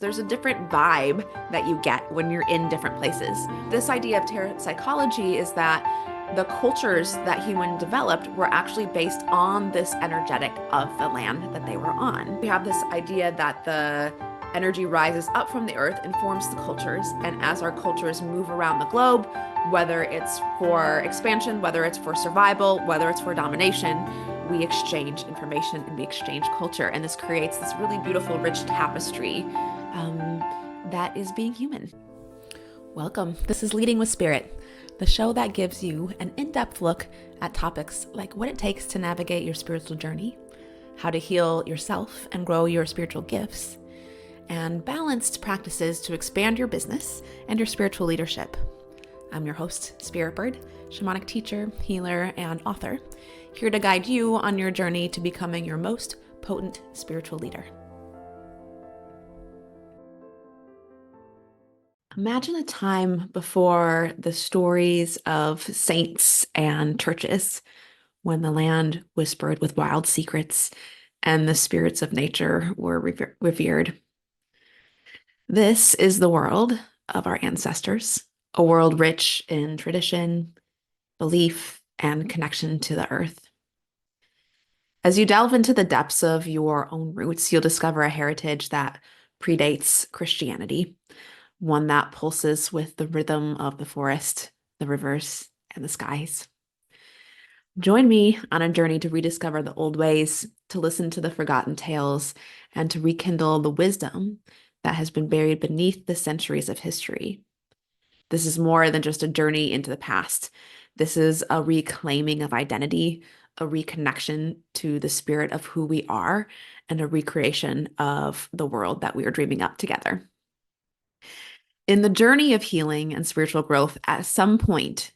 There's a different vibe that you get when you're in different places. This idea of psychology is that the cultures that human developed were actually based on this energetic of the land that they were on. We have this idea that the energy rises up from the earth and forms the cultures. And as our cultures move around the globe, whether it's for expansion, whether it's for survival, whether it's for domination, we exchange information and we exchange culture. And this creates this really beautiful, rich tapestry that is being human. Welcome. This is Leading with Spirit, the show that gives you an in-depth look at topics like what it takes to navigate your spiritual journey, how to heal yourself and grow your spiritual gifts, and balanced practices to expand your business and your spiritual leadership. I'm your host, Spirit Bird, shamanic teacher, healer, and author, here to guide you on your journey to becoming your most potent spiritual leader. Imagine a time before the stories of saints and churches, when the land whispered with wild secrets and the spirits of nature were revered. This is the world of our ancestors, a world rich in tradition, belief, and connection to the earth. As you delve into the depths of your own roots, you'll discover a heritage that predates Christianity, one that pulses with the rhythm of the forest, the rivers, and the skies. Join me on a journey to rediscover the old ways, to listen to the forgotten tales, and to rekindle the wisdom that has been buried beneath the centuries of history. This is more than just a journey into the past. This is a reclaiming of identity, a reconnection to the spirit of who we are, and a recreation of the world that we are dreaming up together. In the journey of healing and spiritual growth, at some point,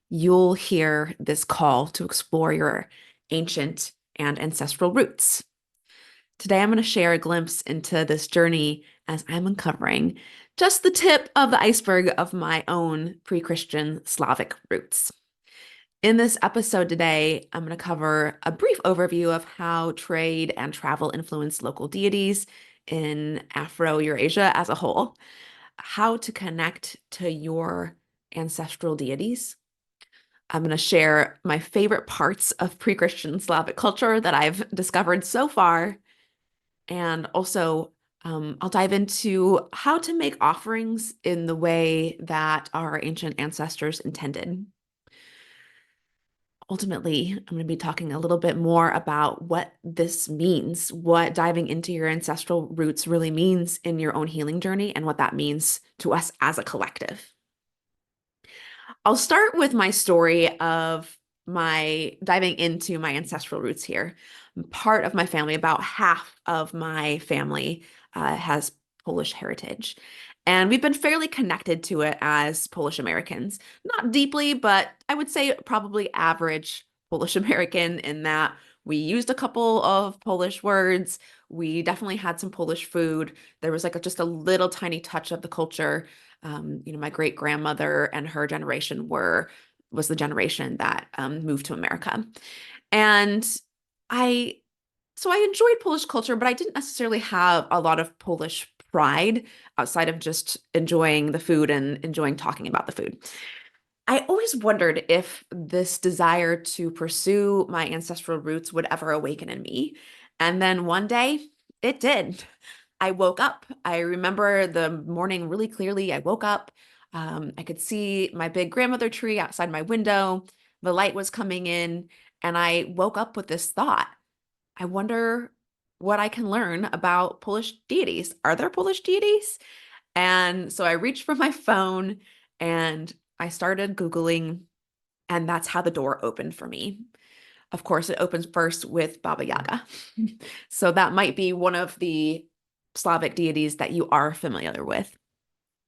you'll hear this call to explore your ancient and ancestral roots. Today, I'm going to share a glimpse into this journey as I'm uncovering just the tip of the iceberg of my own pre-Christian Slavic roots. In this episode today, I'm going to cover a brief overview of how trade and travel influenced local deities in Afro-Eurasia as a whole, how to connect to your ancestral deities. I'm going to share my favorite parts of pre-Christian Slavic culture that I've discovered so far. And also, I'll dive into how to make offerings in the way that our ancient ancestors intended. Ultimately, I'm going to be talking a little bit more about what this means, what diving into your ancestral roots really means in your own healing journey, and what that means to us as a collective. I'll start with my story of my diving into my ancestral roots here. Part of my family, about half of my family, has Polish heritage. And we've been fairly connected to it as Polish Americans. Not deeply, but I would say probably average Polish American in that we used a couple of Polish words. We definitely had some Polish food. There was like just a little tiny touch of the culture. My great grandmother and her generation was the generation that moved to America. And I so I enjoyed Polish culture, but I didn't necessarily have a lot of Polish pride outside of just enjoying the food and enjoying talking about the food. I always wondered if this desire to pursue my ancestral roots would ever awaken in me. And then one day it did. I woke up. I remember the morning really clearly. I woke up. I could see my big grandmother tree outside my window. The light was coming in, and I woke up with this thought. I wonder what I can learn about Polish deities. Are there Polish deities? And so I reached for my phone and I started Googling, and that's how the door opened for me. Of course, it opens first with Baba Yaga. So that might be one of the Slavic deities that you are familiar with.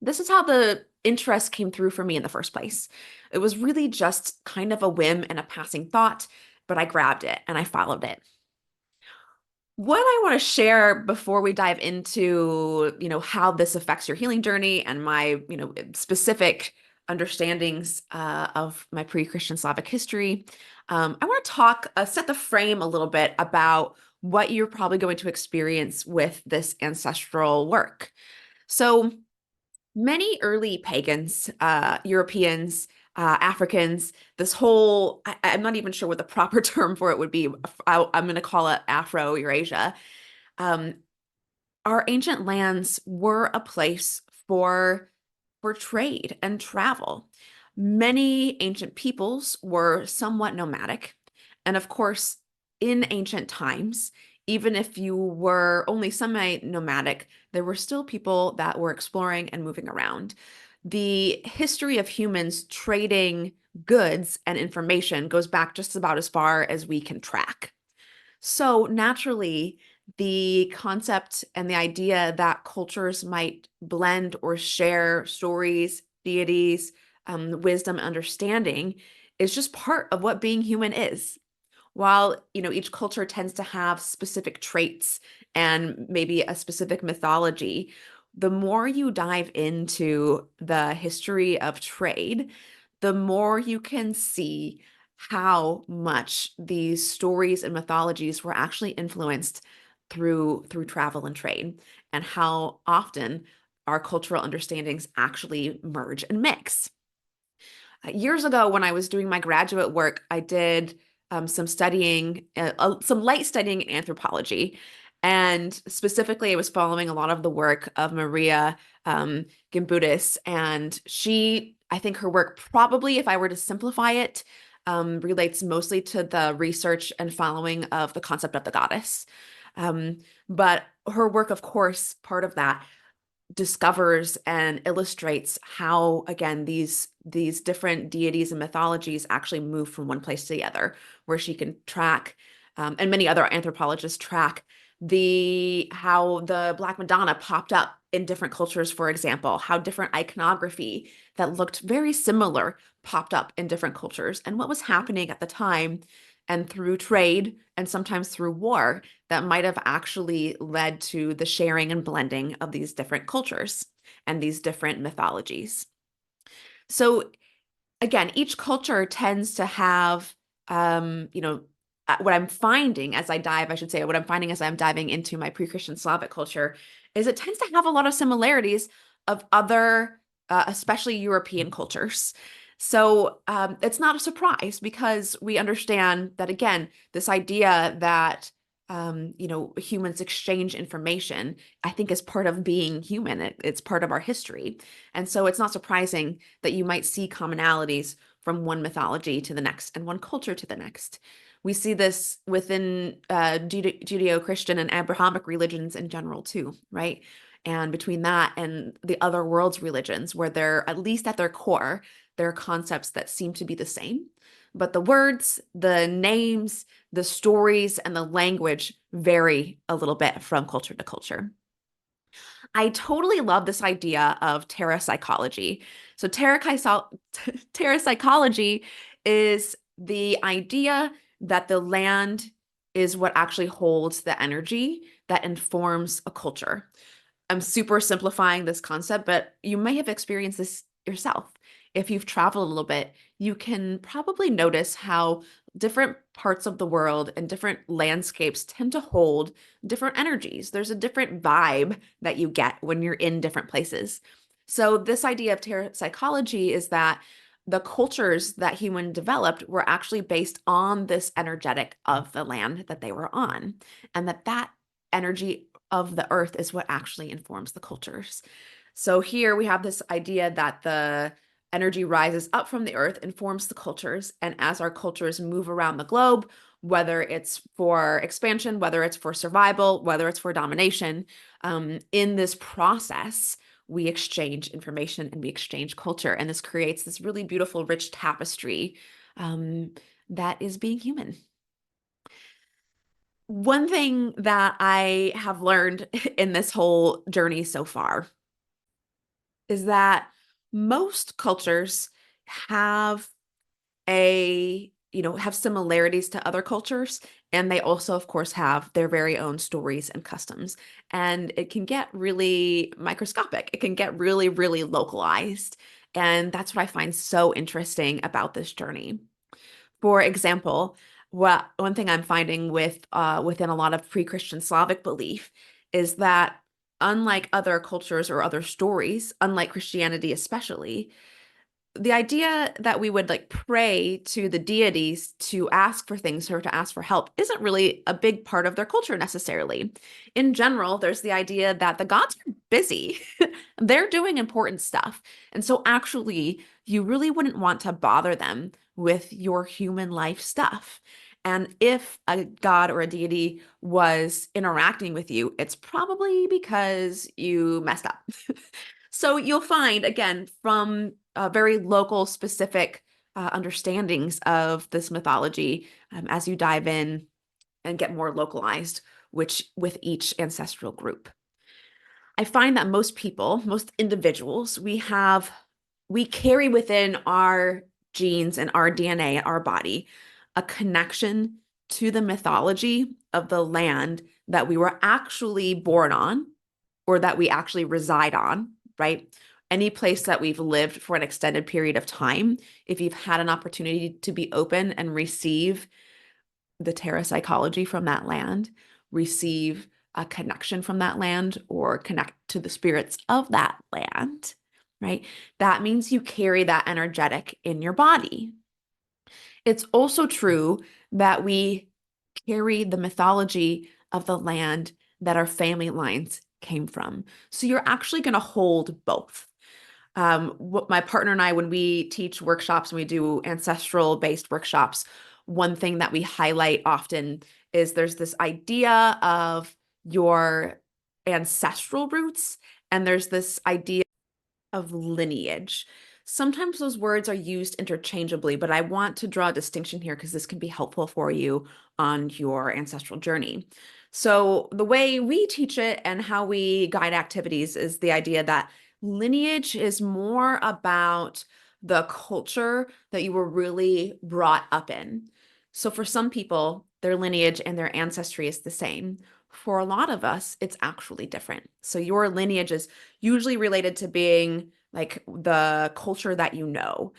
This is how the interest came through for me in the first place. It was really just kind of a whim and a passing thought, but I grabbed it and I followed it. What I want to share before we dive into, how this affects your healing journey and my, specific understandings of my pre-Christian Slavic history, I want to set the frame a little bit about what you're probably going to experience with this ancestral work. So many early pagans, Europeans, Africans, this whole, I'm not even sure what the proper term for it would be. I'm going to call it Afro-Eurasia. Um, our ancient lands were a place for trade and travel. Many ancient peoples were somewhat nomadic. And of course, in ancient times, even if you were only semi-nomadic, there were still people that were exploring and moving around. The history of humans trading goods and information goes back just about as far as we can track. So naturally, the concept and the idea that cultures might blend or share stories, deities, wisdom, understanding is just part of what being human is. While, each culture tends to have specific traits and maybe a specific mythology, the more you dive into the history of trade, the more you can see how much these stories and mythologies were actually influenced through travel and trade, and how often our cultural understandings actually merge and mix. Years ago, when I was doing my graduate work, I did some light studying in anthropology. And specifically, I was following a lot of the work of Maria Gimbutas. And I think her work probably, if I were to simplify it, relates mostly to the research and following of the concept of the goddess. Um, but her work, of course, part of that discovers and illustrates how, again, these different deities and mythologies actually move from one place to the other, where she can track, and many other anthropologists track the how the Black Madonna popped up in different cultures, for example, how different iconography that looked very similar popped up in different cultures, and what was happening at the time, and through trade and sometimes through war that might have actually led to the sharing and blending of these different cultures and these different mythologies. So again, each culture tends to have, what I'm finding as I dive, I should say, what I'm finding as I'm diving into my pre-Christian Slavic culture is it tends to have a lot of similarities of other, especially European cultures. So it's not a surprise because we understand that, again, this idea that humans exchange information, I think is part of being human. It's part of our history. And so it's not surprising that you might see commonalities from one mythology to the next and one culture to the next. We see this within Judeo-Christian and Abrahamic religions in general too, right? And between that and the other world's religions, where they're, at least at their core, there are concepts that seem to be the same. But the words, the names, the stories, and the language vary a little bit from culture to culture. I totally love this idea of terrapsychology. So terrapsychology is the idea that the land is what actually holds the energy that informs a culture. I'm super simplifying this concept, but you may have experienced this yourself. If you've traveled a little bit, you can probably notice how different parts of the world and different landscapes tend to hold different energies. There's a different vibe that you get when you're in different places. So this idea of psychology is that the cultures that human developed were actually based on this energetic of the land that they were on, and that energy of the earth is what actually informs the cultures. So here we have this idea that the energy rises up from the earth, informs the cultures, and as our cultures move around the globe, whether it's for expansion, whether it's for survival, whether it's for domination, in this process, we exchange information and we exchange culture, and this creates this really beautiful, rich tapestry um, that is being human. One thing that I have learned in this whole journey so far is that most cultures have have similarities to other cultures, and they also, of course, have their very own stories and customs. And it can get really microscopic. It can get really, really localized. And that's what I find so interesting about this journey. For example, one thing I'm finding within a lot of pre-Christian Slavic belief is that unlike other cultures or other stories, unlike Christianity especially, the idea that we would like pray to the deities to ask for things or to ask for help isn't really a big part of their culture necessarily. In general, there's the idea that the gods are busy. They're doing important stuff. And so actually, you really wouldn't want to bother them with your human life stuff. And if a god or a deity was interacting with you, it's probably because you messed up. So you'll find, again, from very local, specific understandings of this mythology as you dive in and get more localized, which with each ancestral group. I find that most people, most individuals, we carry within our genes and our DNA, our body, a connection to the mythology of the land that we were actually born on or that we actually reside on, right? Any place that we've lived for an extended period of time, if you've had an opportunity to be open and receive the terra psychology from that land, receive a connection from that land, or connect to the spirits of that land, right? That means you carry that energetic in your body. It's also true that we carry the mythology of the land that our family lines came from. So you're actually going to hold both. What my partner and I, when we teach workshops and we do ancestral based workshops, one thing that we highlight often is there's this idea of your ancestral roots, and there's this idea of lineage. Sometimes those words are used interchangeably, but I want to draw a distinction here because this can be helpful for you on your ancestral journey. So, the way we teach it and how we guide activities is the idea that lineage is more about the culture that you were really brought up in. So, for some people, their lineage and their ancestry is the same. For a lot of us, it's actually different. So, your lineage is usually related to being like the culture that you know.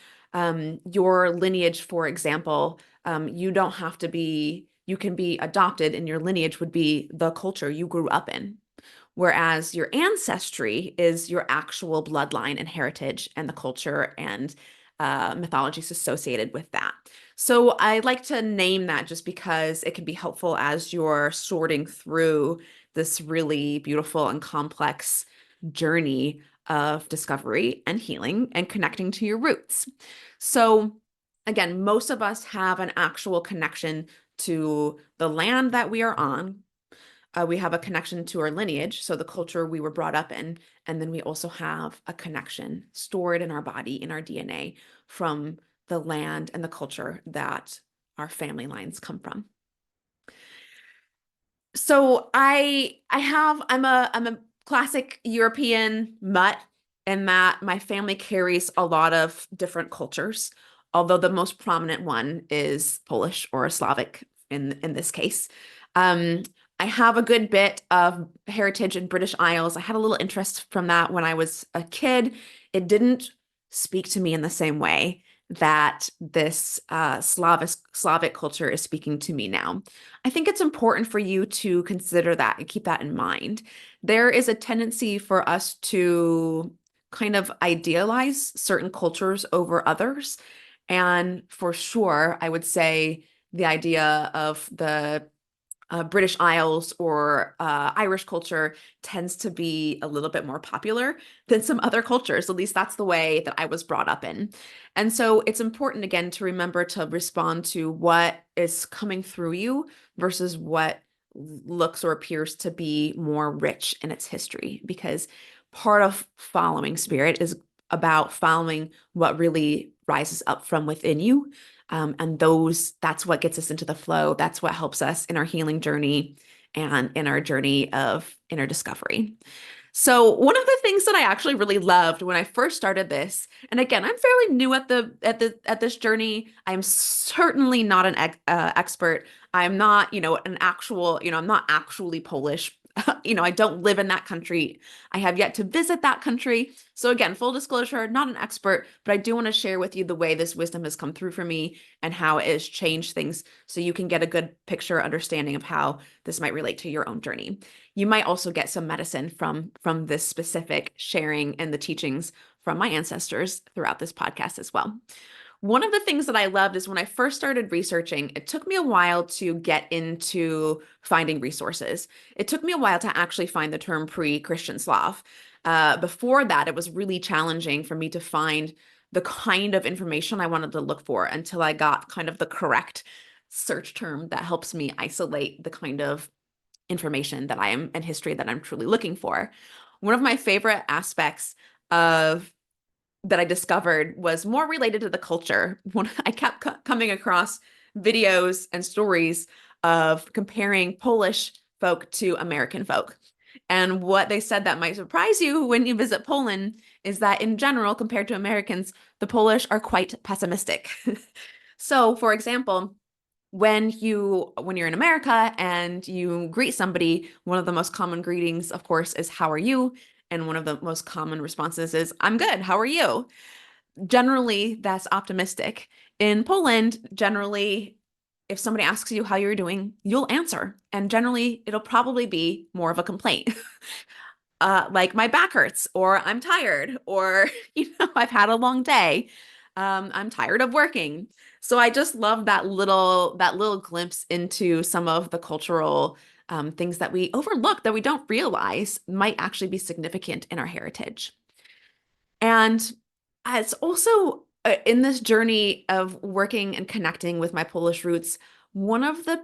Your lineage, for example, you don't have to be, you can be adopted, and your lineage would be the culture you grew up in. Whereas your ancestry is your actual bloodline and heritage and the culture and mythologies associated with that. So I like to name that just because it can be helpful as you're sorting through this really beautiful and complex journey of discovery and healing and connecting to your roots. So again, most of us have an actual connection to the land that we are on. We have a connection to our lineage, so the culture we were brought up in, and then we also have a connection stored in our body, in our DNA, from the land and the culture that our family lines come from. So I'm a classic European mutt in that my family carries a lot of different cultures, although the most prominent one is Polish or Slavic in this case. Um, I have a good bit of heritage in British Isles. I had a little interest from that when I was a kid. It didn't speak to me in the same way that this Slavic culture is speaking to me now. I think it's important for you to consider that and keep that in mind. There is a tendency for us to kind of idealize certain cultures over others. And for sure, I would say the idea of the British Isles or Irish culture tends to be a little bit more popular than some other cultures. At least that's the way that I was brought up in. And so it's important, again, to remember to respond to what is coming through you versus what looks or appears to be more rich in its history. Because part of following spirit is about following what really rises up from within you, and that's what gets us into the flow. That's what helps us in our healing journey and in our journey of inner discovery. So one of the things that I actually really loved when I first started this, and again, I'm fairly new at this journey. I'm certainly not an expert. I'm not, an actual, I'm not actually Polish. I don't live in that country. I have yet to visit that country. So again, full disclosure, not an expert, but I do want to share with you the way this wisdom has come through for me and how it has changed things so you can get a good picture understanding of how this might relate to your own journey. You might also get some medicine from this specific sharing and the teachings from my ancestors throughout this podcast as well. One of the things that I loved is when I first started researching, it took me a while to get into finding resources. It took me a while to actually find the term pre-Christian Slav. Before that, it was really challenging for me to find the kind of information I wanted to look for until I got kind of the correct search term that helps me isolate the kind of information that I am and history that I'm truly looking for. One of my favorite aspects of that I discovered was more related to the culture. When I kept coming across videos and stories of comparing Polish folk to American folk. And what they said that might surprise you when you visit Poland is that in general, compared to Americans, the Polish are quite pessimistic. So, for example, when you're in America and you greet somebody, one of the most common greetings, of course, is how are you? And one of the most common responses is I'm good. How are you? Generally, that's optimistic. In Poland, generally, if somebody asks you how you're doing, you'll answer. And generally, it'll probably be more of a complaint. Like my back hurts, or I'm tired, or I've had a long day. I'm tired of working. So I just love that little glimpse into some of the cultural things that we overlook that we don't realize might actually be significant in our heritage. And it's also in this journey of working and connecting with my Polish roots, one of the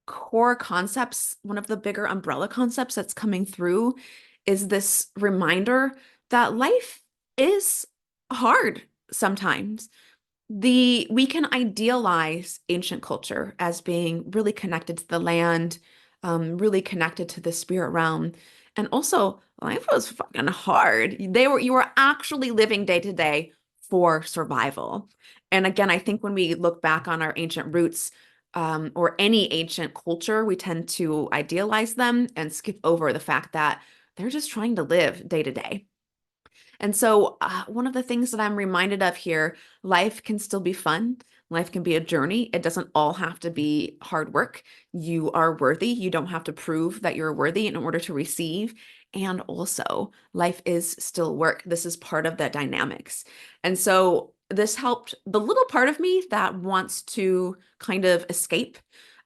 core concepts, one of the bigger umbrella concepts that's coming through is this reminder that life is hard sometimes. We can idealize ancient culture as being really connected to the land, really connected to the spirit realm. And also, life was fucking hard. You were actually living day to day for survival. And again, I think when we look back on our ancient roots, or any ancient culture, we tend to idealize them and skip over the fact that they're just trying to live day to day. And so, one of the things that I'm reminded of here, life can still be fun. Life can be a journey. It doesn't all have to be hard work. You are worthy. You don't have to prove that you're worthy in order to receive. And also, life is still work. This is part of the dynamics. And so, this helped the little part of me that wants to kind of escape.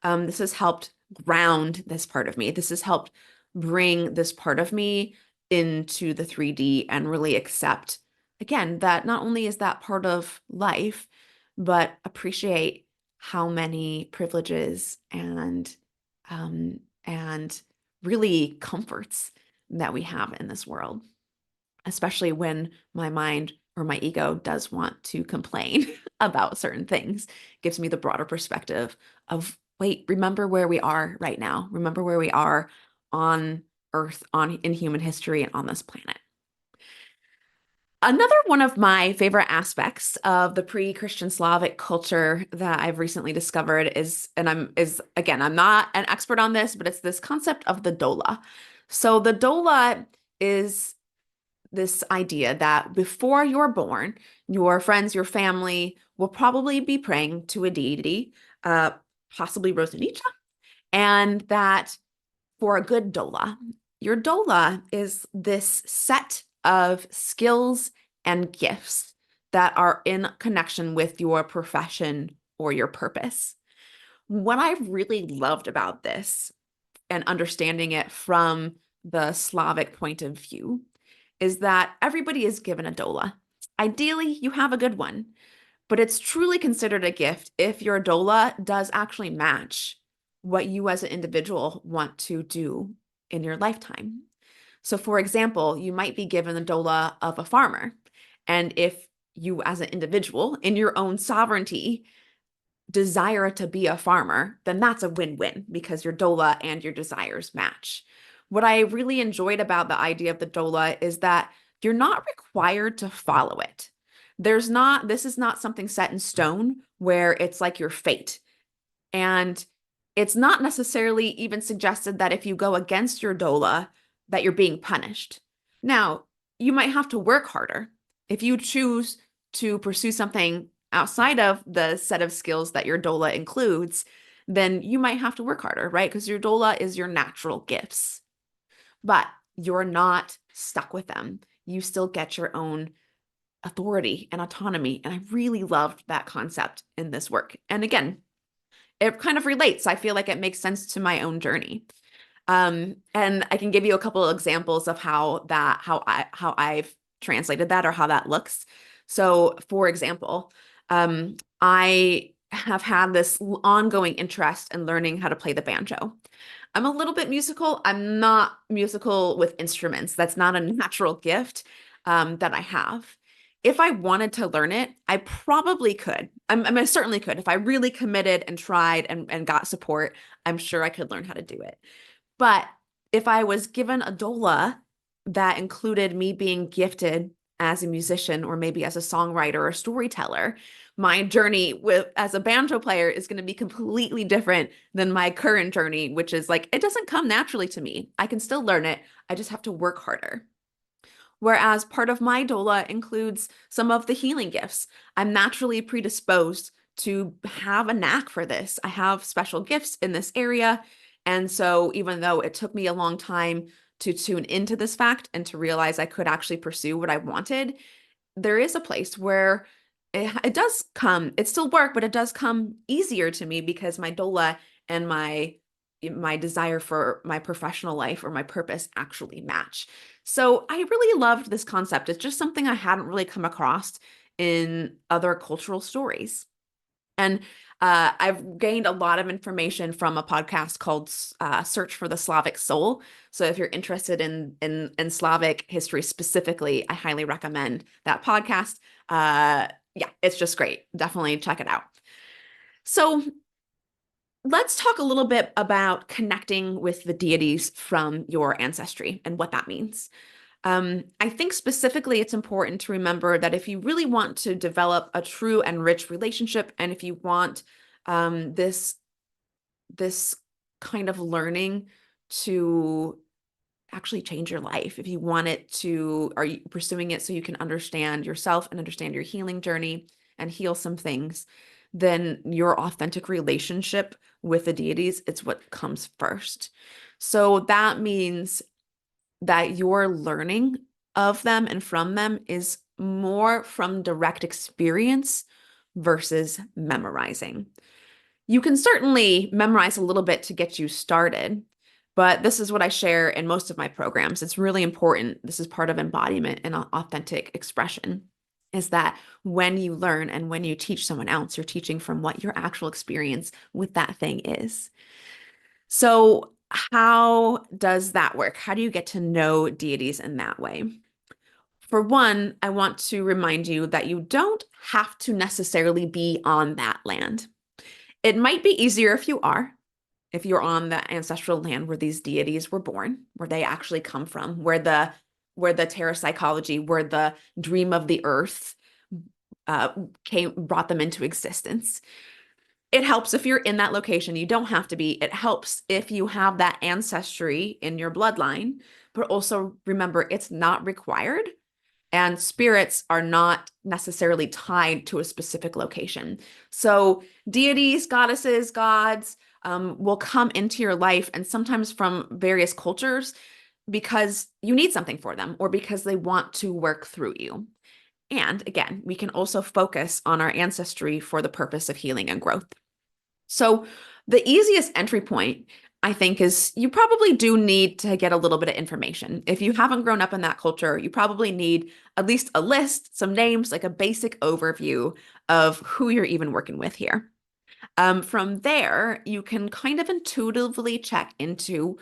This has helped ground this part of me. This has helped bring this part of me into the 3D and really accept, again, that not only is that part of life, but appreciate how many privileges and really comforts that we have in this world, especially when my mind or my ego does want to complain about certain things. Gives me the broader perspective of, wait, remember where we are right now. Remember where we are on Earth, on in human history and on this planet. Another one of my favorite aspects of the pre-Christian Slavic culture that I've recently discovered is, and I'm not an expert on this, but it's this concept of the dola. So the dola is this idea that before you're born, your friends, your family will probably be praying to a deity, possibly Rosanica, and that for a good dola, your dola is this set of skills and gifts that are in connection with your profession or your purpose. What I really loved about this and understanding it from the Slavic point of view is that everybody is given a dola. Ideally, you have a good one, but it's truly considered a gift if your dola does actually match what you as an individual want to do in your lifetime. So, for example, you might be given the dola of a farmer. And if you, as an individual, in your own sovereignty, desire to be a farmer, then that's a win-win because your dola and your desires match. What I really enjoyed about the idea of the dola is that you're not required to follow it. This is not something set in stone where it's like your fate. And It's not necessarily even suggested that if you go against your doula, that you're being punished. Now, you might have to work harder. If you choose to pursue something outside of the set of skills that your doula includes, then you might have to work harder, right? Because your doula is your natural gifts, but you're not stuck with them. You still get your own authority and autonomy. And I really loved that concept in this work. And again, it kind of relates. I feel like it makes sense to my own journey. And I can give you a couple of examples of how I've translated that or how that looks. So, for example, I have had this ongoing interest in learning how to play the banjo. I'm a little bit musical. I'm not musical with instruments. That's not a natural gift that I have. If I wanted to learn it, I probably could. I certainly could. If I really committed and tried and got support, I'm sure I could learn how to do it. But if I was given a doula that included me being gifted as a musician or maybe as a songwriter or storyteller, my journey with as a banjo player is going to be completely different than my current journey, which is like it doesn't come naturally to me. I can still learn it. I just have to work harder. Whereas part of my doula includes some of the healing gifts. I'm naturally predisposed to have a knack for this. I have special gifts in this area. And so even though it took me a long time to tune into this fact and to realize I could actually pursue what I wanted, there is a place where it does come, it still work, but it does come easier to me because my doula and my desire for my professional life or my purpose actually match. So I really loved this concept. It's just something I hadn't really come across in other cultural stories. And I've gained a lot of information from a podcast called Search for the Slavic Soul. So if you're interested in Slavic history specifically, I highly recommend that podcast. Yeah, it's just great. Definitely check it out. So let's talk a little bit about connecting with the deities from your ancestry and what that means. I think specifically it's important to remember that if you really want to develop a true and rich relationship, and if you want this kind of learning to actually change your life, if you want it to, are you pursuing it so you can understand yourself and understand your healing journey and heal some things, then your authentic relationship with the deities, it's what comes first. So that means that your learning of them and from them is more from direct experience versus memorizing. You can certainly memorize a little bit to get you started, but this is what I share in most of my programs. It's really important. This is part of embodiment and authentic expression, is that when you learn and when you teach someone else, you're teaching from what your actual experience with that thing is. So, how does that work? How do you get to know deities in that way? For one, I want to remind you that you don't have to necessarily be on that land. It might be easier if you're on the ancestral land where these deities were born, where they actually come from, where the terrapsychology, where the dream of the earth brought them into existence. It helps if you're in that location. You don't have to be. It helps if you have that ancestry in your bloodline, but also remember it's not required. And spirits are not necessarily tied to a specific location. So deities, goddesses, gods will come into your life and sometimes from various cultures because you need something for them or because they want to work through you. And again, we can also focus on our ancestry for the purpose of healing and growth. So the easiest entry point, I think, is you probably do need to get a little bit of information. If you haven't grown up in that culture, you probably need at least a list, some names, like a basic overview of who you're even working with here. From there, you can kind of intuitively check into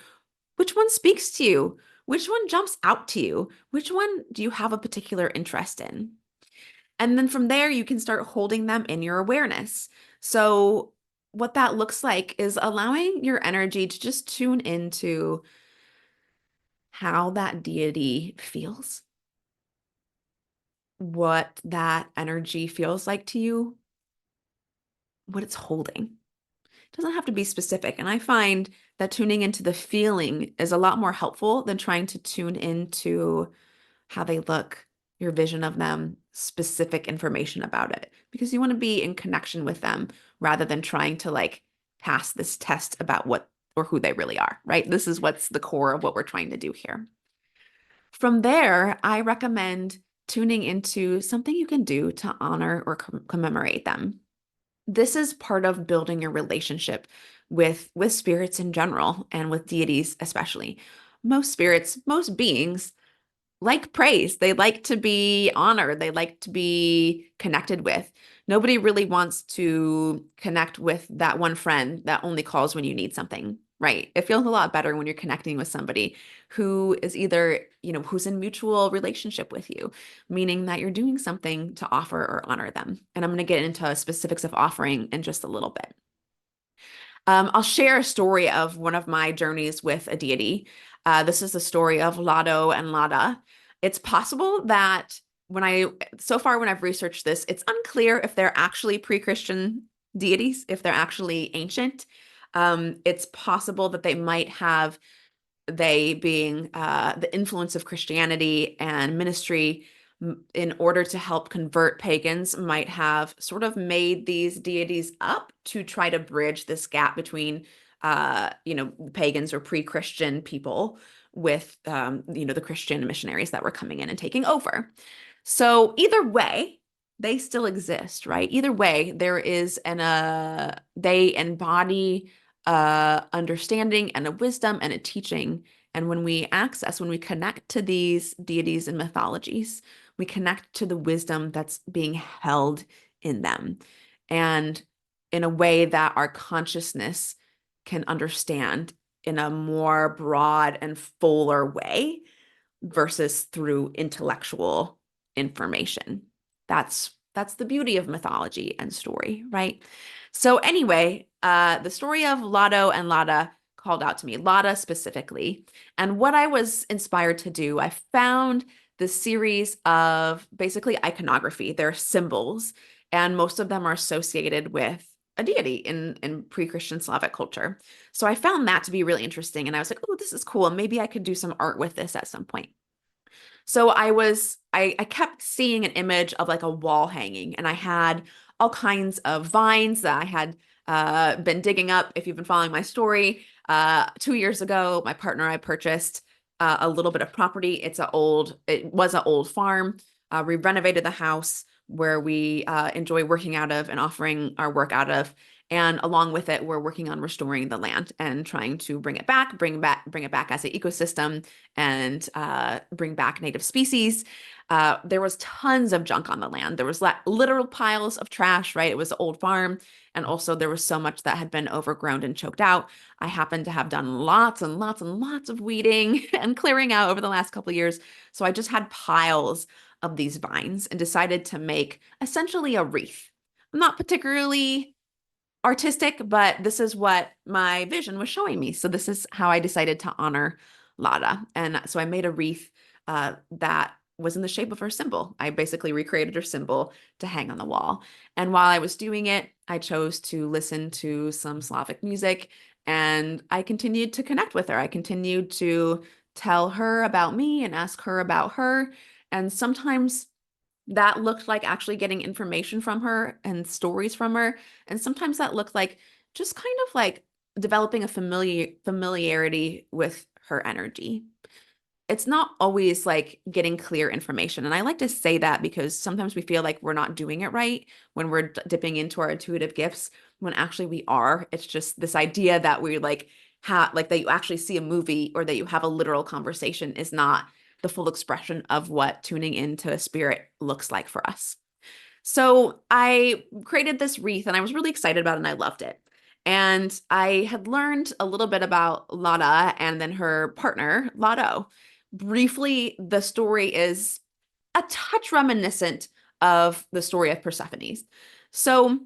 which one speaks to you, which one jumps out to you, which one do you have a particular interest in. And then from there, you can start holding them in your awareness. So, what that looks like is allowing your energy to just tune into how that deity feels, what that energy feels like to you, what it's holding. It doesn't have to be specific. And I find that tuning into the feeling is a lot more helpful than trying to tune into how they look, your vision of them, specific information about it, because you want to be in connection with them rather than trying to like pass this test about what or who they really are, right? This is what's the core of what we're trying to do here. From there, I recommend tuning into something you can do to honor or commemorate them. This is part of building your relationship with spirits in general and with deities especially. Most spirits, most beings like praise. They like to be honored. They like to be connected with. Nobody really wants to connect with that one friend that only calls when you need something, right? It feels a lot better when you're connecting with somebody who is either, who's in mutual relationship with you, meaning that you're doing something to offer or honor them. And I'm going to get into specifics of offering in just a little bit. I'll share a story of one of my journeys with a deity. This is the story of Lado and Lada. It's possible that so far when I've researched this, it's unclear if they're actually pre-Christian deities, if they're actually ancient. It's possible that they being the influence of Christianity and ministry in order to help convert pagans, might have sort of made these deities up to try to bridge this gap between, pagans or pre-Christian people with, the Christian missionaries that were coming in and taking over. So either way, they still exist, right? Either way, they embody understanding and a wisdom and a teaching. And when we connect to these deities and mythologies, we connect to the wisdom that's being held in them. And in a way that our consciousness can understand in a more broad and fuller way versus through intellectual information. That's the beauty of mythology and story, right? So anyway, the story of Lado and Lada called out to me, Lada specifically. And what I was inspired to do, I found this series of basically iconography. They're symbols, and most of them are associated with a deity in pre-Christian Slavic culture. So I found that to be really interesting. And I was like, oh, this is cool. Maybe I could do some art with this at some point. So I kept seeing an image of like a wall hanging, and I had all kinds of vines that I had been digging up. If you've been following my story, 2 years ago, my partner and I purchased a little bit of property. It was an old farm. We renovated the house where we enjoy working out of and offering our work out of. And along with it, we're working on restoring the land and trying to bring it back as an ecosystem and bring back native species. There was tons of junk on the land. There was literal piles of trash, right? It was an old farm. And also there was so much that had been overgrown and choked out. I happen to have done lots and lots and lots of weeding and clearing out over the last couple of years. So I just had piles of these vines and decided to make essentially a wreath. I'm not particularly artistic, but this is what my vision was showing me. So this is how I decided to honor Lada. And so I made a wreath that was in the shape of her symbol. I basically recreated her symbol to hang on the wall. And while I was doing it, I chose to listen to some Slavic music, and I continued to connect with her. I continued to tell her about me and ask her about her. And sometimes that looked like actually getting information from her and stories from her. And sometimes that looked like just kind of like developing a familiarity with her energy. It's not always like getting clear information. And I like to say that because sometimes we feel like we're not doing it right when we're dipping into our intuitive gifts, when actually we are. It's just this idea that we like that you actually see a movie or that you have a literal conversation is not the full expression of what tuning into a spirit looks like for us. So I created this wreath and I was really excited about it and I loved it. And I had learned a little bit about Lada and then her partner, Lado. Briefly, the story is a touch reminiscent of the story of Persephone. So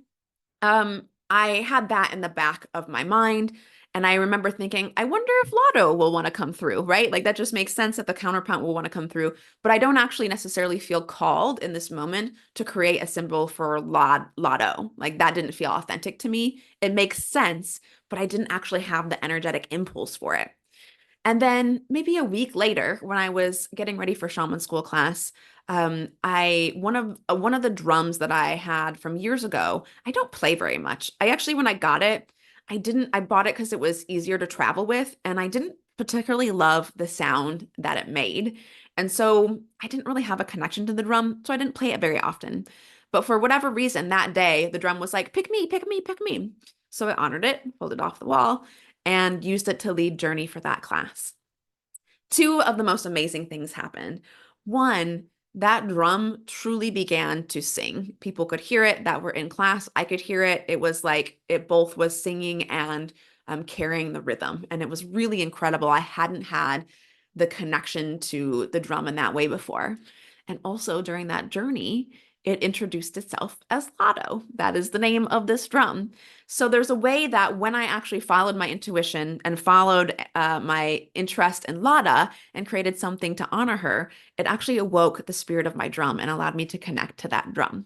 I had that in the back of my mind. And I remember thinking, I wonder if Lotto will want to come through, right? Like that just makes sense that the counterpoint will want to come through. But I don't actually necessarily feel called in this moment to create a symbol for Lotto. Like that didn't feel authentic to me. It makes sense, but I didn't actually have the energetic impulse for it. And then maybe a week later, when I was getting ready for shaman school class, I one of the drums that I had from years ago, I don't play very much. I actually, when I got it, I bought it because it was easier to travel with, and I didn't particularly love the sound that it made. And so I didn't really have a connection to the drum, so I didn't play it very often. But for whatever reason, that day, the drum was like, pick me, pick me, pick me. So I honored it, pulled it off the wall, and used it to lead Journey for that class. Two of the most amazing things happened. One, that drum truly began to sing. People could hear it that were in class. I could hear it. It was like it both was singing and carrying the rhythm. And it was really incredible. I hadn't had the connection to the drum in that way before. And also during that journey, it introduced itself as Lotto. That is the name of this drum. So there's a way that when I actually followed my intuition and followed my interest in Lada and created something to honor her, it actually awoke the spirit of my drum and allowed me to connect to that drum.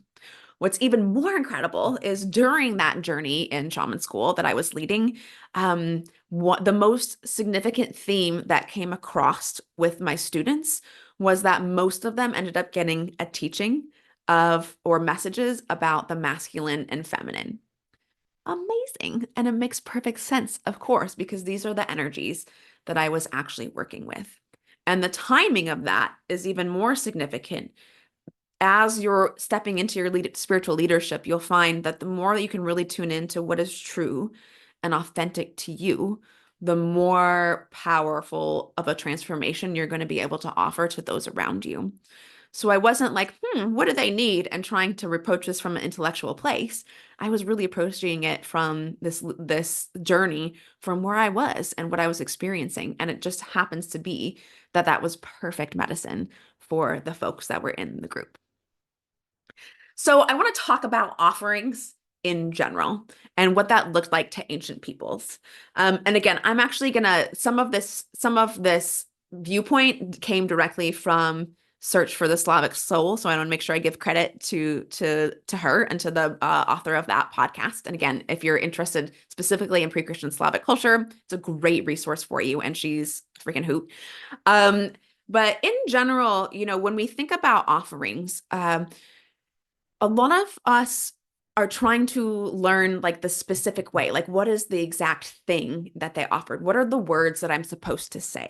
What's even more incredible is during that journey in shaman school that I was leading, the most significant theme that came across with my students was that most of them ended up getting a teaching of or messages about the masculine and feminine. Amazing. And it makes perfect sense, of course, because these are the energies that I was actually working with. And the timing of that is even more significant. As you're stepping into your spiritual leadership, you'll find that the more that you can really tune into what is true and authentic to you, the more powerful of a transformation you're going to be able to offer to those around you. So I wasn't like, what do they need? And trying to approach this from an intellectual place. I was really approaching it from this journey from where I was and what I was experiencing. And it just happens to be that that was perfect medicine for the folks that were in the group. So I want to talk about offerings in general and what that looked like to ancient peoples. And again, I'm actually gonna some of this viewpoint came directly from Search for the Slavic Soul. So I want to make sure I give credit to her and to the author of that podcast. And again, if you're interested specifically in pre-Christian Slavic culture, it's a great resource for you. And she's a freaking hoot. Um, but in general, when we think about offerings, a lot of us are trying to learn like the specific way, like what is the exact thing that they offered? What are the words that I'm supposed to say?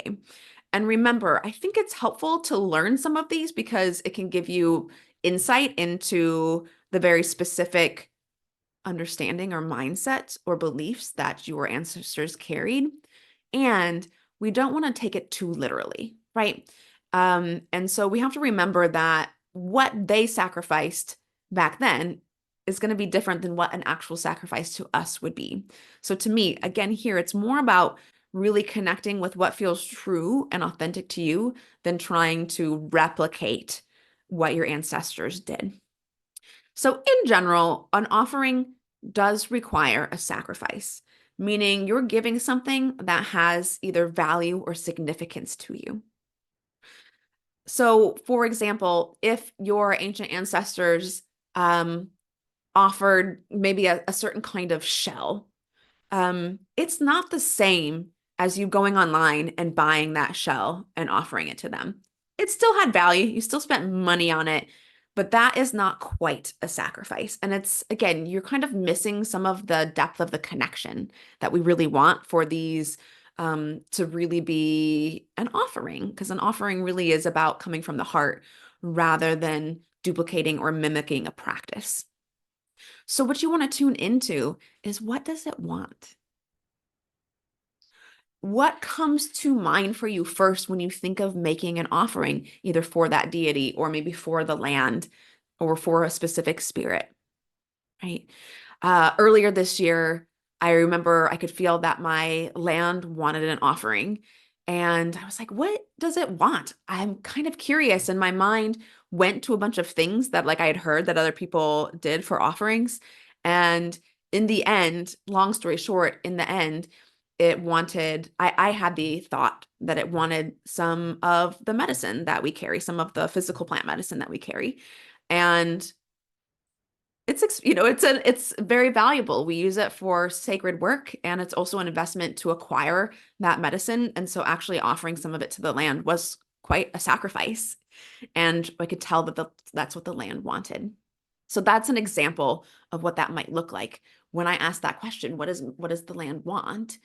And remember, I think it's helpful to learn some of these because it can give you insight into the very specific understanding or mindset or beliefs that your ancestors carried. And we don't want to take it too literally, right? And so we have to remember that what they sacrificed back then is going to be different than what an actual sacrifice to us would be. So to me, again, here, it's more about really connecting with what feels true and authentic to you than trying to replicate what your ancestors did. So in general, an offering does require a sacrifice, meaning you're giving something that has either value or significance to you. So, for example, if your ancient ancestors offered maybe a certain kind of shell, it's not the same as you going online and buying that shell and offering it to them. It still had value. You still spent money on it, but that is not quite a sacrifice. And it's, again, you're kind of missing some of the depth of the connection that we really want for these to really be an offering, because an offering really is about coming from the heart rather than duplicating or mimicking a practice. So what you want to tune into is, what does it want? What comes to mind for you first when you think of making an offering, either for that deity or maybe for the land or for a specific spirit, right? Earlier this year, I remember I could feel that my land wanted an offering. And I was like, what does it want? I'm kind of curious. And my mind went to a bunch of things that like I had heard that other people did for offerings. And in the end, long story short, in the end, I had the thought that it wanted some of the medicine that we carry, some of the physical plant medicine that we carry. And it's very valuable. We use it for sacred work, and it's also an investment to acquire that medicine. And so actually offering some of it to the land was quite a sacrifice. And I could tell that that's what the land wanted. So that's an example of what that might look like. When I asked that question, what does the land want?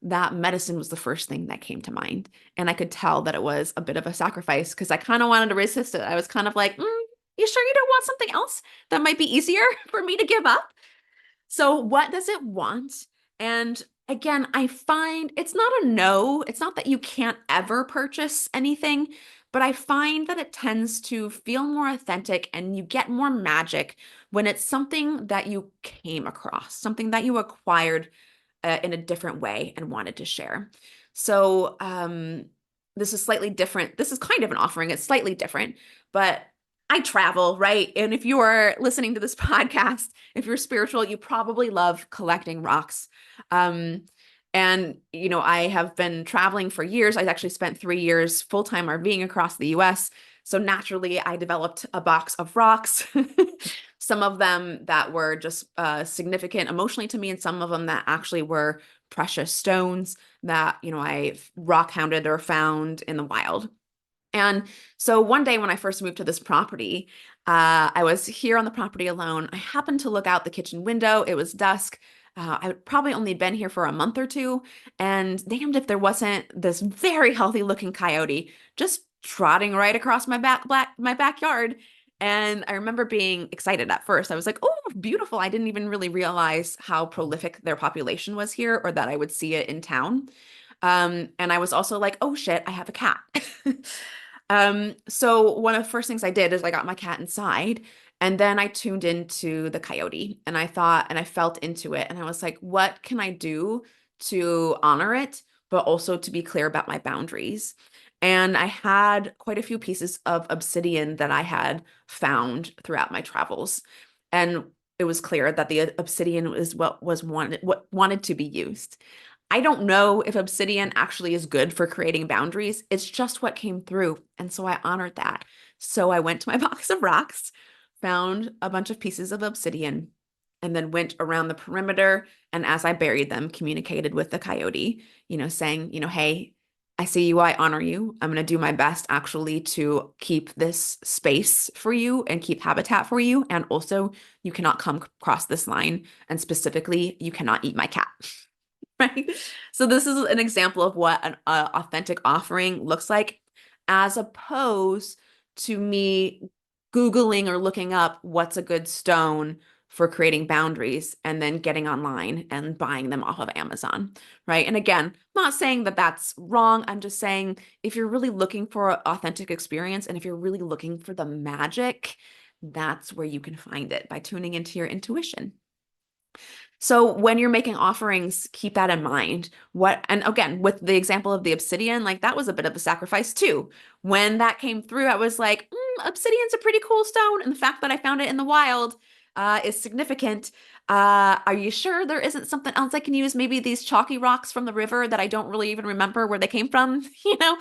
That medicine was the first thing that came to mind. And I could tell that it was a bit of a sacrifice because I kind of wanted to resist it. I was kind of like, you sure you don't want something else that might be easier for me to give up? So, what does it want? And again, I find it's not a no. It's not that you can't ever purchase anything, but I find that it tends to feel more authentic and you get more magic when it's something that you came across, something that you acquired in a different way and wanted to share. So this is slightly different. This is kind of an offering. It's slightly different, but I travel, right? And if you are listening to this podcast, if you're spiritual, you probably love collecting rocks. And, I have been traveling for years. I actually spent 3 years full-time RVing across the US. So naturally, I developed a box of rocks. Some of them that were just significant emotionally to me, and some of them that actually were precious stones that, I rock hounded or found in the wild. And so one day when I first moved to this property, I was here on the property alone. I happened to look out the kitchen window. It was dusk. I would probably only been here for a month or two, and damned if there wasn't this very healthy looking coyote just trotting right across my backyard. And I remember being excited at first. I was like, "Oh, beautiful!" I didn't even really realize how prolific their population was here, or that I would see it in town. And I was also like, "Oh shit, I have a cat." So one of the first things I did is I got my cat inside, and then I tuned into the coyote, and I thought, and I felt into it, and I was like, what can I do to honor it, but also to be clear about my boundaries? And I had quite a few pieces of obsidian that I had found throughout my travels. And it was clear that the obsidian is what wanted to be used. I don't know if obsidian actually is good for creating boundaries. It's just what came through. And so I honored that. So I went to my box of rocks, found a bunch of pieces of obsidian, and then went around the perimeter. And as I buried them, communicated with the coyote, saying, hey, I see you, I honor you. I'm going to do my best actually to keep this space for you and keep habitat for you. And also, you cannot come across this line. And specifically, you cannot eat my cat. Right? So this is an example of what an authentic offering looks like, as opposed to me Googling or looking up what's a good stone for creating boundaries and then getting online and buying them off of Amazon, right? And again, I'm not saying that that's wrong. I'm just saying if you're really looking for an authentic experience and if you're really looking for the magic, that's where you can find it, by tuning into your intuition. So when you're making offerings, keep that in mind. And again, with the example of the obsidian, like that was a bit of a sacrifice too. When that came through, I was like, obsidian's a pretty cool stone. And the fact that I found it in the wild is significant. Are you sure there isn't something else I can use? Maybe these chalky rocks from the river that I don't really even remember where they came from, you know?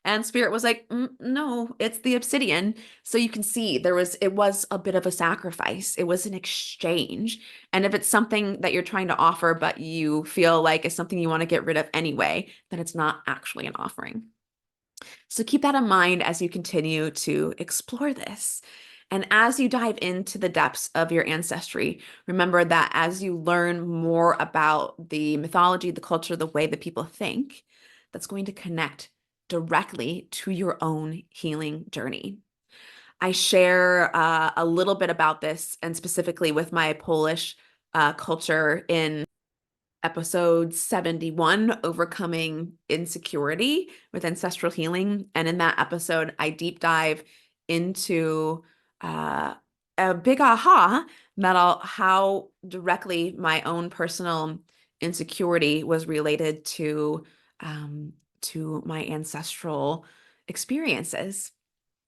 And Spirit was like, no, it's the obsidian. So you can see it was a bit of a sacrifice. It was an exchange. And if it's something that you're trying to offer, but you feel like it's something you want to get rid of anyway, then it's not actually an offering. So keep that in mind as you continue to explore this. And as you dive into the depths of your ancestry, remember that as you learn more about the mythology, the culture, the way that people think, that's going to connect directly to your own healing journey. I share a little bit about this, and specifically with my Polish culture, in episode 71, Overcoming Insecurity with Ancestral Healing. And in that episode, I deep dive into a big aha that how directly my own personal insecurity was related to my ancestral experiences.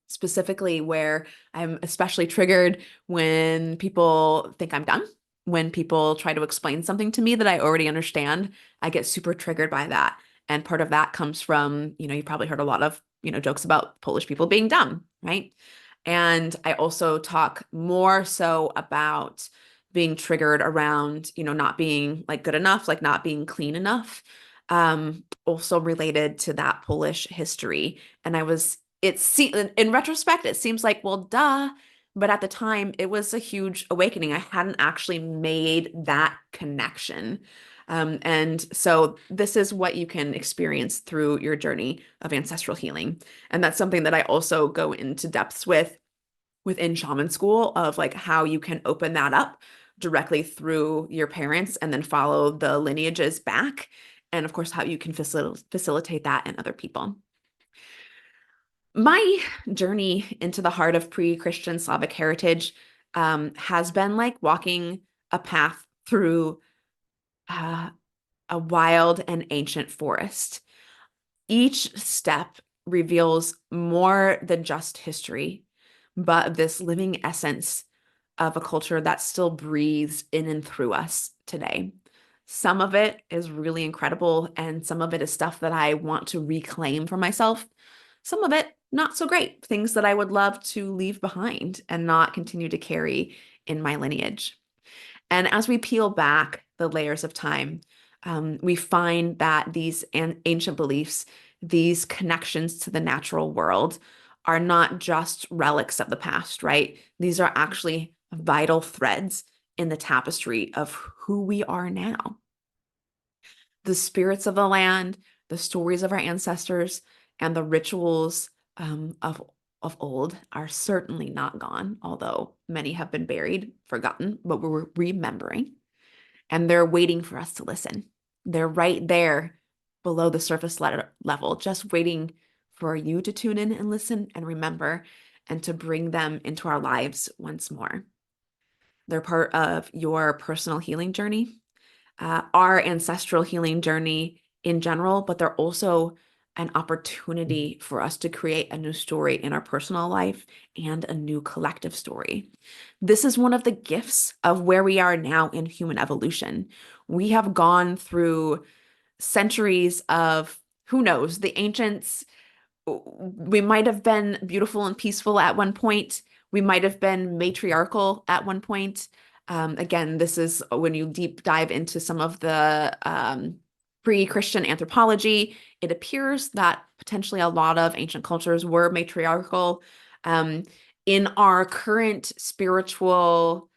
Specifically, where I'm especially triggered when people think I'm done, when people try to explain something to me that I already understand, I get super triggered by that. And part of that comes from, you probably heard a lot of, jokes about Polish people being dumb, right? And I also talk more so about being triggered around, not being like good enough, like not being clean enough. Also related to that Polish history. And in retrospect, it seems like, well, duh. But at the time, it was a huge awakening. I hadn't actually made that connection. And so this is what you can experience through your journey of ancestral healing. And that's something that I also go into depths with within shaman school of like how you can open that up directly through your parents and then follow the lineages back. And of course, how you can facilitate that in other people. My journey into the heart of pre-Christian Slavic heritage has been like walking a path through uh, a wild and ancient forest. Each step reveals more than just history, but this living essence of a culture that still breathes in and through us today. Some of it is really incredible, and some of it is stuff that I want to reclaim for myself. Some of it, not so great, things that I would love to leave behind and not continue to carry in my lineage. And as we peel back the layers of time, we find that these ancient beliefs, these connections to the natural world, are not just relics of the past, right? These are actually vital threads in the tapestry of who we are now. The spirits of the land, the stories of our ancestors, and the rituals of old are certainly not gone, although many have been buried, forgotten, but we're remembering. And they're waiting for us to listen. They're right there below the surface level, just waiting for you to tune in and listen and remember and to bring them into our lives once more. They're part of your personal healing journey, our ancestral healing journey in general, but they're also an opportunity for us to create a new story in our personal life and a new collective story. This is one of the gifts of where we are now in human evolution. We have gone through centuries of, who knows, the ancients. We might have been beautiful and peaceful at one point. We might have been matriarchal at one point. Again, this is when you deep dive into some of the pre-Christian anthropology, it appears that potentially a lot of ancient cultures were matriarchal. In our current spiritual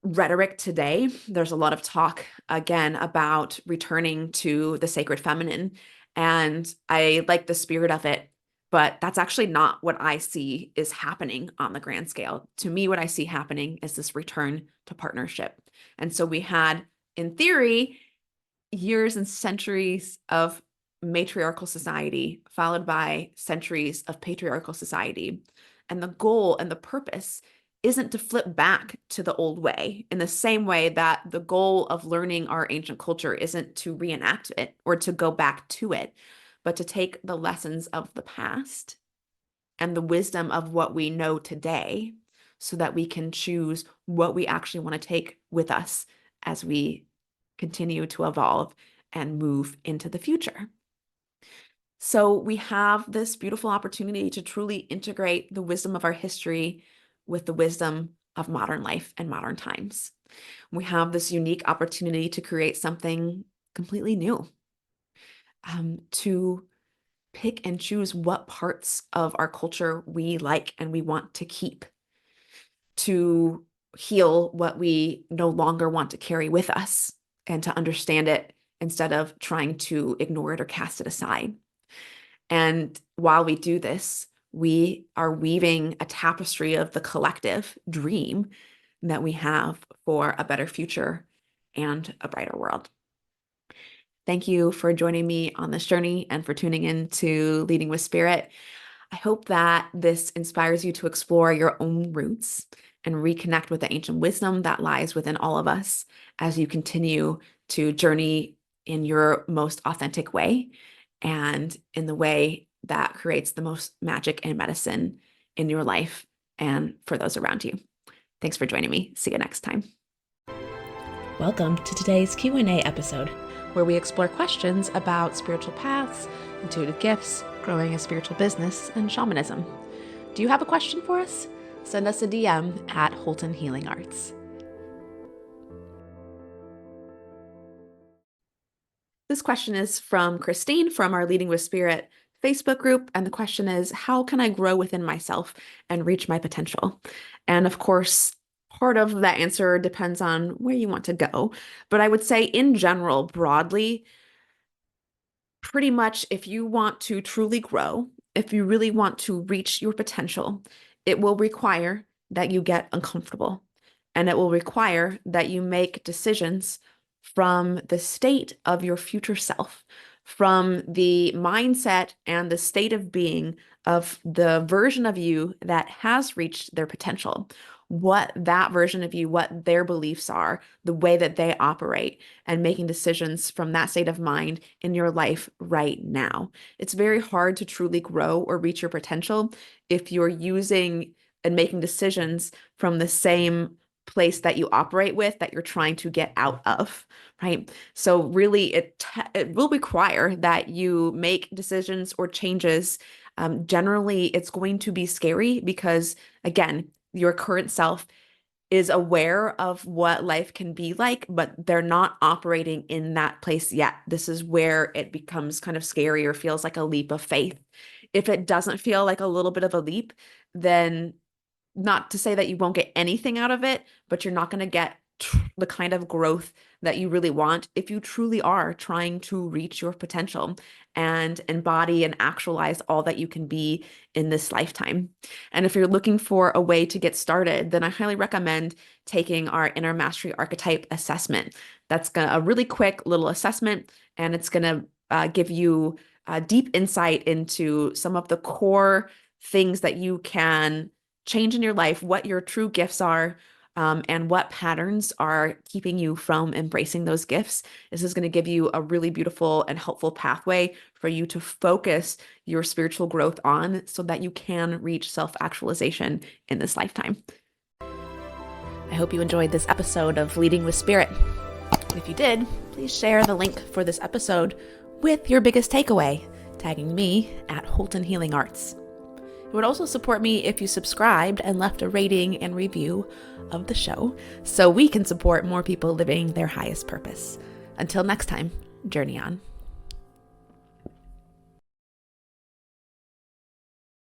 rhetoric today, there's a lot of talk again about returning to the sacred feminine. And I like the spirit of it, but that's actually not what I see is happening on the grand scale. To me, what I see happening is this return to partnership. And so we had, in theory, years and centuries of matriarchal society, followed by centuries of patriarchal society. And the goal and the purpose isn't to flip back to the old way in the same way that the goal of learning our ancient culture isn't to reenact it or to go back to it, but to take the lessons of the past and the wisdom of what we know today so that we can choose what we actually want to take with us as we continue to evolve and move into the future. So we have this beautiful opportunity to truly integrate the wisdom of our history with the wisdom of modern life and modern times. We have this unique opportunity to create something completely new, to pick and choose what parts of our culture we like and we want to keep, to heal what we no longer want to carry with us, and to understand it instead of trying to ignore it or cast it aside. And while we do this, we are weaving a tapestry of the collective dream that we have for a better future and a brighter world. Thank you for joining me on this journey and for tuning in to Leading with Spirit. I hope that this inspires you to explore your own roots and reconnect with the ancient wisdom that lies within all of us as you continue to journey in your most authentic way and in the way that creates the most magic and medicine in your life and for those around you. Thanks for joining me. See you next time. Welcome to today's Q&A episode, where we explore questions about spiritual paths, intuitive gifts, growing a spiritual business, and shamanism. Do you have a question for us? Send us a DM at Holton Healing Arts. This question is from Christine from our Leading with Spirit Facebook group, and the question is, how can I grow within myself and reach my potential? And of course, part of that answer depends on where you want to go. But I would say in general, broadly, pretty much if you want to truly grow, if you really want to reach your potential, it will require that you get uncomfortable. And it will require that you make decisions from the state of your future self, from the mindset and the state of being of the version of you that has reached their potential, what that version of you, what their beliefs are, the way that they operate, and making decisions from that state of mind in your life right now. It's very hard to truly grow or reach your potential if you're using and making decisions from the same place that you operate with that you're trying to get out of, right? So really it will require that you make decisions or changes. Generally, it's going to be scary because, again, your current self is aware of what life can be like, but they're not operating in that place yet. This is where it becomes kind of scary or feels like a leap of faith. If it doesn't feel like a little bit of a leap, then not to say that you won't get anything out of it, but you're not going to get the kind of growth that you really want if you truly are trying to reach your potential and embody and actualize all that you can be in this lifetime. And if you're looking for a way to get started, then I highly recommend taking our Inner Mastery Archetype assessment. That's a really quick little assessment, and it's going to give you deep insight into some of the core things that you can change in your life, what your true gifts are, and what patterns are keeping you from embracing those gifts. This is going to give you a really beautiful and helpful pathway for you to focus your spiritual growth on so that you can reach self-actualization in this lifetime. I hope you enjoyed this episode of Leading with Spirit. If you did, please share the link for this episode with your biggest takeaway, tagging me at Holton Healing Arts. It would also support me if you subscribed and left a rating and review of the show so we can support more people living their highest purpose. Until next time, journey on.